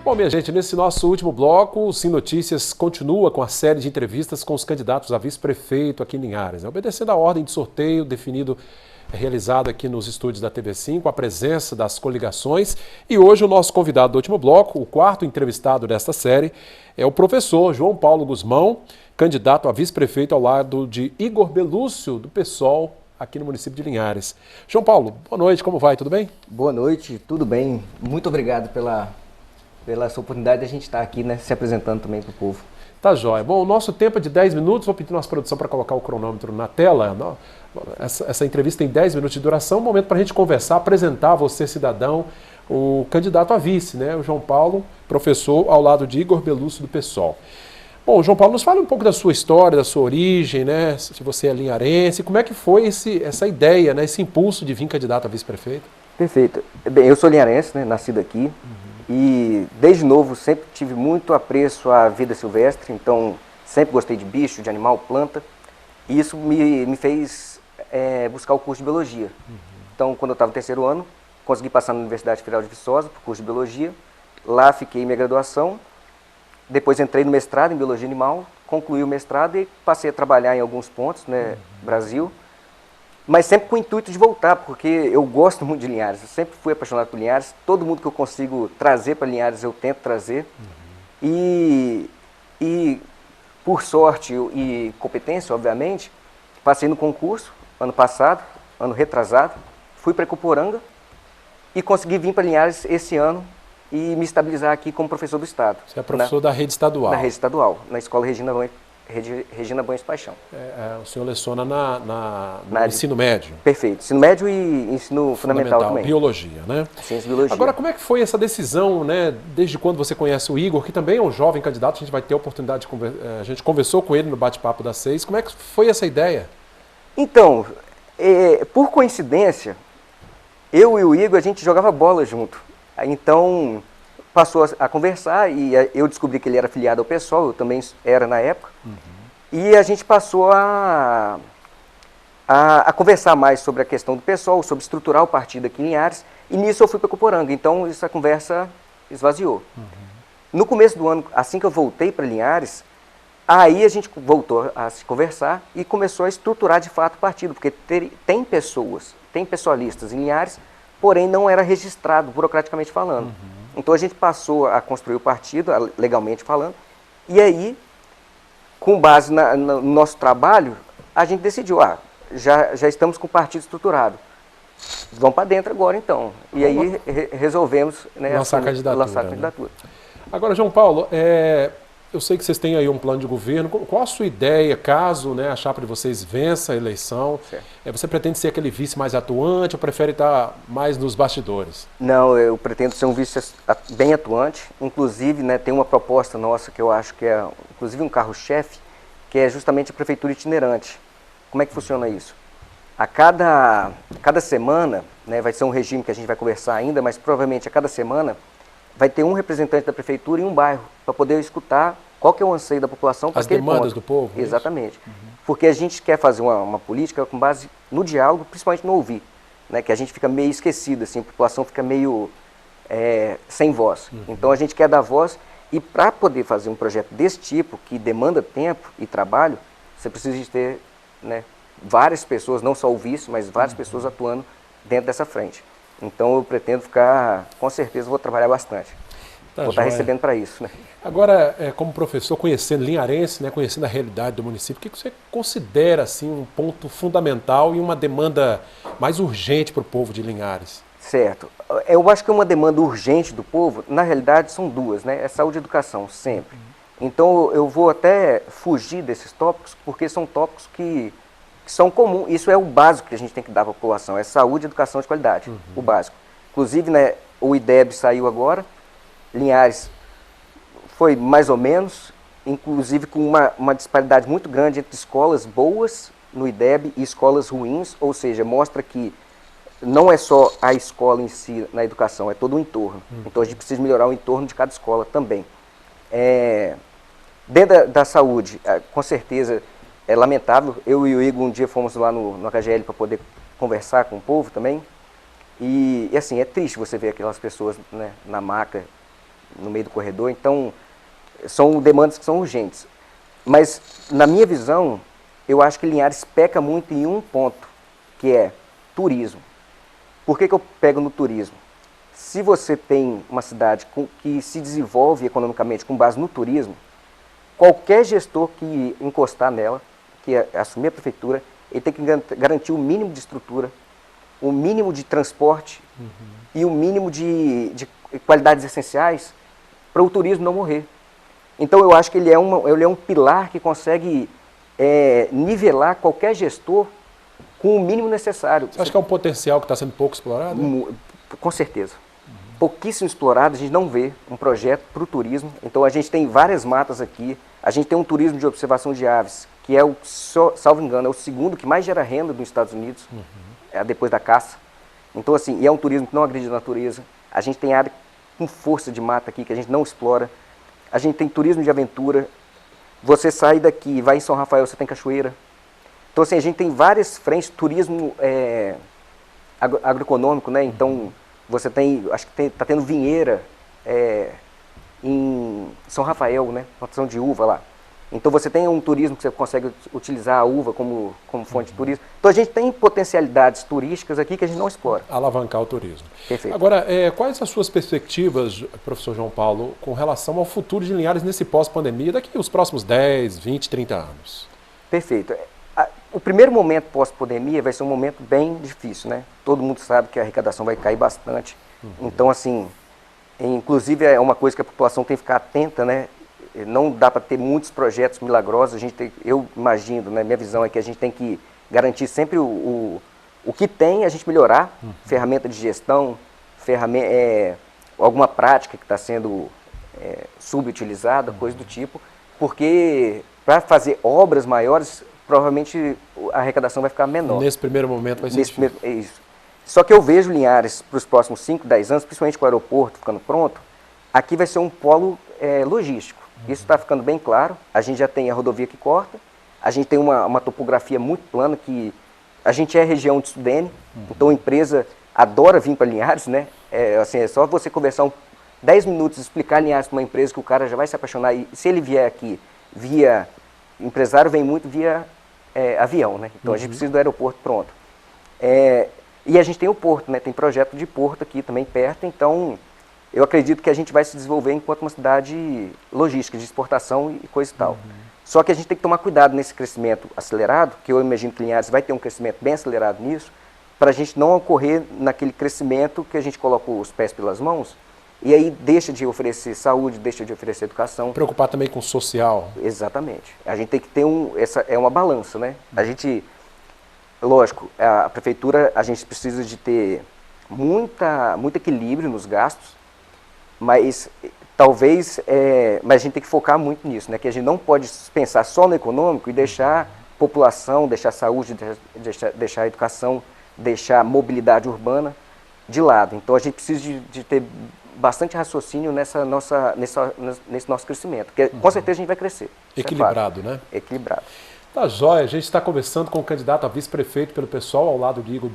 Bom, minha gente, nesse nosso último bloco, o Sim Notícias continua com a série de entrevistas com os candidatos a vice-prefeito aqui em Linhares, obedecendo a ordem de sorteio definido, realizado aqui nos estúdios da TV5, a presença das coligações. E hoje o nosso convidado do último bloco, o quarto entrevistado desta série, é o professor João Paulo Guzmão, candidato a vice-prefeito ao lado de Igor Belúcio, do PSOL, aqui no município de Linhares. João Paulo, boa noite, como vai? Tudo bem? Boa noite, tudo bem. Muito obrigado pela essa oportunidade de a gente estar aqui, né, se apresentando também para o povo. Tá jóia. Bom, o nosso tempo é de 10 minutos, vou pedir nossa produção para colocar o cronômetro na tela. Essa entrevista tem 10 minutos de duração, um momento para a gente conversar, apresentar você, cidadão, o candidato a vice, né, o João Paulo, professor, ao lado de Igor Belúcio, do PSOL. Bom, João Paulo, nos fala um pouco da sua história, da sua origem, né, se você é linharense, como é que foi essa ideia, né, esse impulso de vir candidato a vice-prefeito? Perfeito. Bem, eu sou linharense, né, nascido aqui. E desde novo sempre tive muito apreço à vida silvestre, então sempre gostei de bicho, de animal, planta. E isso me fez buscar o curso de biologia. Então, quando eu estava no terceiro ano, consegui passar na Universidade Federal de Viçosa para o curso de biologia. Lá fiquei minha graduação. Depois entrei no mestrado em biologia animal, concluí o mestrado e passei a trabalhar em alguns pontos, né, Brasil. Mas sempre com o intuito de voltar, porque eu gosto muito de Linhares, eu sempre fui apaixonado por Linhares, todo mundo que eu consigo trazer para Linhares eu tento trazer. E por sorte e competência, obviamente, passei no concurso ano passado, ano retrasado, fui para Icoporanga e consegui vir para Linhares esse ano e me estabilizar aqui como professor do Estado. Você é professor da rede estadual? Da rede estadual, na Escola Regina Banhos Paixão. O senhor leciona no ensino médio? Perfeito. Ensino médio e ensino fundamental também. Biologia, né? Ciência e biologia. Agora, como é que foi essa decisão, né? Desde quando você conhece o Igor, que também é um jovem candidato, a gente vai ter a oportunidade de a gente conversou com ele no bate-papo das 6. Como é que foi essa ideia? Então, por coincidência, eu e o Igor, a gente jogava bola junto. Então, passou a conversar e eu descobri que ele era afiliado ao PSOL, eu também era na época. E a gente passou a conversar mais sobre a questão do PSOL, sobre estruturar o partido aqui em Linhares, e nisso eu fui para Icoporanga, então essa conversa esvaziou. No começo do ano, assim que eu voltei para Linhares, aí a gente voltou a se conversar e começou a estruturar de fato o partido, porque tem pessoas, tem pessoalistas em Linhares, porém não era registrado, burocraticamente falando. Então a gente passou a construir o partido, legalmente falando, e aí, com base no nosso trabalho, a gente decidiu, já estamos com o partido estruturado, vamos para dentro agora então. E aí resolvemos, né, lançar a candidatura. Candidatura. Agora, João Paulo, eu sei que vocês têm aí um plano de governo. Qual a sua ideia, caso, né, a chapa de vocês vença a eleição? Você pretende ser aquele vice mais atuante ou prefere estar mais nos bastidores? Não, eu pretendo ser um vice bem atuante. Inclusive, né, tem uma proposta nossa que eu acho que é, inclusive, um carro-chefe, que é justamente a prefeitura itinerante. Como é que funciona isso? A cada semana, né, vai ser um regime que a gente vai conversar ainda, mas provavelmente a cada semana vai ter um representante da prefeitura em um bairro, para poder escutar qual que é o anseio da população para aquele ponto. As demandas do povo? Exatamente. Porque a gente quer fazer uma política com base no diálogo, principalmente no ouvir, né? Que a gente fica meio esquecido, assim, a população fica meio sem voz. Então a gente quer dar voz, e para poder fazer um projeto desse tipo, que demanda tempo e trabalho, você precisa de ter, né, várias pessoas, não só o vice, mas várias pessoas atuando dentro dessa frente. Então eu pretendo ficar, com certeza vou trabalhar bastante. Vou estar recebendo para isso, né? Agora, como professor, conhecendo Linharense, né, conhecendo a realidade do município, o que você considera assim, um ponto fundamental e uma demanda mais urgente para o povo de Linhares? Certo. Eu acho que uma demanda urgente do povo, na realidade, são duas, né? É saúde e educação, sempre. Então eu vou até fugir desses tópicos, porque são tópicos que são comuns. Isso é o básico que a gente tem que dar para a população, é saúde e educação de qualidade, o básico. Inclusive, né, o IDEB saiu agora, Linhares foi mais ou menos, inclusive com uma disparidade muito grande entre escolas boas no IDEB e escolas ruins, ou seja, mostra que não é só a escola em si na educação, é todo o entorno. Então a gente precisa melhorar o entorno de cada escola também. Dentro da saúde, com certeza, é lamentável. Eu e o Igor um dia fomos lá no HGL para poder conversar com o povo também. E assim, é triste você ver aquelas pessoas, né, na maca no meio do corredor. Então, são demandas que são urgentes. Mas, na minha visão, eu acho que Linhares peca muito em um ponto, que é turismo. Por que eu pego no turismo? Se você tem uma cidade que se desenvolve economicamente com base no turismo, qualquer gestor que encostar nela, que assumir a prefeitura, ele tem que garantir o mínimo de estrutura, o mínimo de transporte e o mínimo de qualidades essenciais para o turismo não morrer. Então eu acho que ele é um pilar que consegue nivelar qualquer gestor com o mínimo necessário. Você acha que é um potencial que está sendo pouco explorado? Com certeza. Pouquíssimo explorado, a gente não vê um projeto para o turismo. Então a gente tem várias matas aqui, a gente tem um turismo de observação de aves, que é salvo engano, é o segundo que mais gera renda nos Estados Unidos, depois da caça. Então assim, é um turismo que não agride a natureza. A gente tem área com força de mata aqui que a gente não explora. A gente tem turismo de aventura. Você sai daqui e vai em São Rafael, você tem cachoeira. Então assim, a gente tem várias frentes, turismo agroeconômico, né? Então você tem, acho que está tendo vinheira em São Rafael, né? Plantação de uva lá. Então você tem um turismo que você consegue utilizar a uva como fonte de turismo. Então a gente tem potencialidades turísticas aqui que a gente não explora. Alavancar o turismo. Perfeito. Agora, quais as suas perspectivas, professor João Paulo, com relação ao futuro de Linhares nesse pós-pandemia, daqui os próximos 10, 20, 30 anos? Perfeito. O primeiro momento pós-pandemia vai ser um momento bem difícil, né? Todo mundo sabe que a arrecadação vai cair bastante. Então, assim, inclusive é uma coisa que a população tem que ficar atenta, né? Não dá para ter muitos projetos milagrosos. Eu imagino, né? Minha visão é que a gente tem que garantir sempre o que tem, a gente melhorar. Ferramenta de gestão, alguma prática que está sendo subutilizada, coisa do tipo. Porque para fazer obras maiores, provavelmente a arrecadação vai ficar menor. Nesse primeiro momento vai ser difícil. Isso. Só que eu vejo Linhares para os próximos 5, 10 anos, principalmente com o aeroporto ficando pronto, aqui vai ser um polo logístico. Isso está ficando bem claro. A gente já tem a rodovia que corta, a gente tem uma topografia muito plana, que a gente é região de Sudene, então a empresa adora vir para Linhares, né? É só você conversar 10 minutos, explicar Linhares para uma empresa que o cara já vai se apaixonar. E se ele vier aqui empresário vem muito via avião, né? Então a gente precisa do aeroporto pronto. E a gente tem o porto, né? Tem projeto de porto aqui também perto, então eu acredito que a gente vai se desenvolver enquanto uma cidade logística, de exportação e coisa e tal. Só que a gente tem que tomar cuidado nesse crescimento acelerado, que eu imagino que Linhares vai ter um crescimento bem acelerado nisso, para a gente não ocorrer naquele crescimento que a gente coloca os pés pelas mãos, e aí deixa de oferecer saúde, deixa de oferecer educação. Preocupar também com o social. Exatamente. A gente tem que ter uma balança, né? A gente, lógico, a prefeitura, a gente precisa de ter muito equilíbrio nos gastos, mas talvez, mas a gente tem que focar muito nisso, né? Que a gente não pode pensar só no econômico e deixar população, deixar saúde, deixar educação, deixar mobilidade urbana de lado. Então a gente precisa de ter bastante raciocínio nesse nosso crescimento, porque com certeza a gente vai crescer. Equilibrado, né? Equilibrado. Tá joia, a gente está conversando com o candidato a vice-prefeito pelo PSOL, ao lado de Igor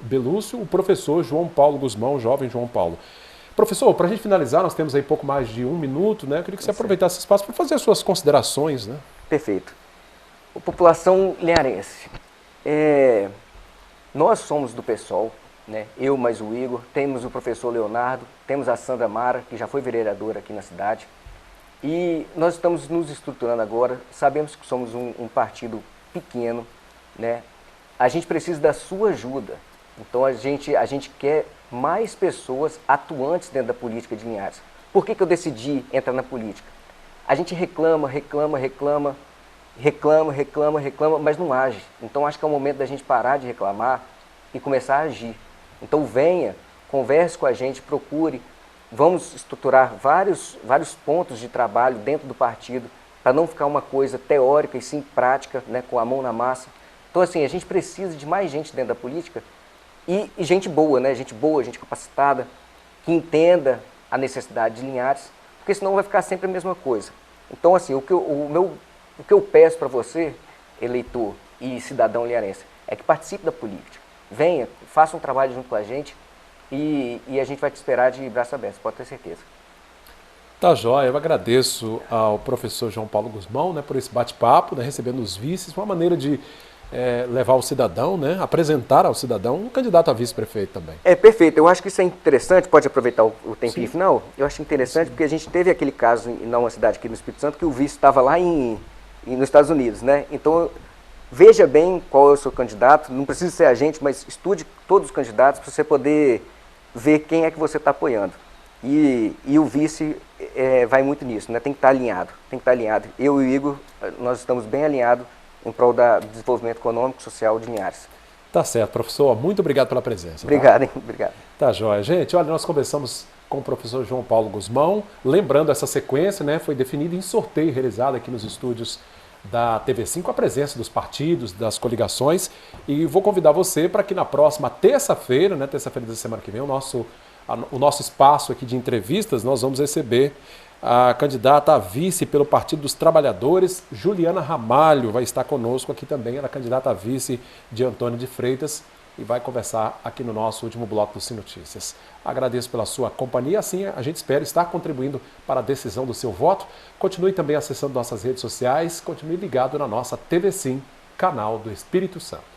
Belúcio, o professor João Paulo Guzmão, jovem João Paulo. Professor, para a gente finalizar, nós temos aí pouco mais de 1 minuto, né? Eu queria que você aproveitasse esse espaço para fazer as suas considerações, né? Perfeito. População linharense, nós somos do PSOL, né? Eu mais o Igor, temos o professor Leonardo, temos a Sandra Mara, que já foi vereadora aqui na cidade, e nós estamos nos estruturando agora, sabemos que somos um partido pequeno, né? A gente precisa da sua ajuda, então a gente quer mais pessoas atuantes dentro da política de Linhares. Por que eu decidi entrar na política? A gente reclama, mas não age. Então acho que é o momento da gente parar de reclamar e começar a agir. Então venha, converse com a gente, procure. Vamos estruturar vários pontos de trabalho dentro do partido para não ficar uma coisa teórica e sim prática, né, com a mão na massa. Então assim, a gente precisa de mais gente dentro da política e gente boa, né? Gente boa, gente capacitada, que entenda a necessidade de Linhares, porque senão vai ficar sempre a mesma coisa. Então assim, o que eu peço para você, eleitor e cidadão linharense, é que participe da política. Venha, faça um trabalho junto com a gente e a gente vai te esperar de braços abertos, pode ter certeza. Tá joia, eu agradeço ao professor João Paulo Guzmão, né, por esse bate-papo, né, recebendo os vices, uma maneira de levar o cidadão, né, apresentar ao cidadão um candidato a vice-prefeito também. É perfeito, eu acho que isso é interessante, pode aproveitar o tempinho Sim. final? Eu acho interessante porque a gente teve aquele caso em uma cidade aqui no Espírito Santo que o vice estava lá nos Estados Unidos, né? Então, veja bem qual é o seu candidato, não precisa ser a gente, mas estude todos os candidatos para você poder ver quem é que você está apoiando. E o vice vai muito nisso, né? Tem que estar alinhado, tem que estar alinhado. Eu e o Igor, nós estamos bem alinhados em prol do desenvolvimento econômico e social de Linhares. Tá certo, professor. Muito obrigado pela presença. Obrigado, Tá? hein? Obrigado. Tá joia. Gente, olha, nós conversamos com o professor João Paulo Guzmão. Lembrando essa sequência, né, foi definida em sorteio realizado aqui nos estúdios da TV5, com a presença dos partidos, das coligações. E vou convidar você para que na próxima terça-feira, né, terça-feira da semana que vem, o nosso espaço aqui de entrevistas, nós vamos receber a candidata a vice pelo Partido dos Trabalhadores, Juliana Ramalho, vai estar conosco aqui também, ela é candidata a vice de Antônio de Freitas e vai conversar aqui no nosso último bloco do Sim Notícias. Agradeço pela sua companhia, assim a gente espera estar contribuindo para a decisão do seu voto. Continue também acessando nossas redes sociais, continue ligado na nossa TV Sim, canal do Espírito Santo.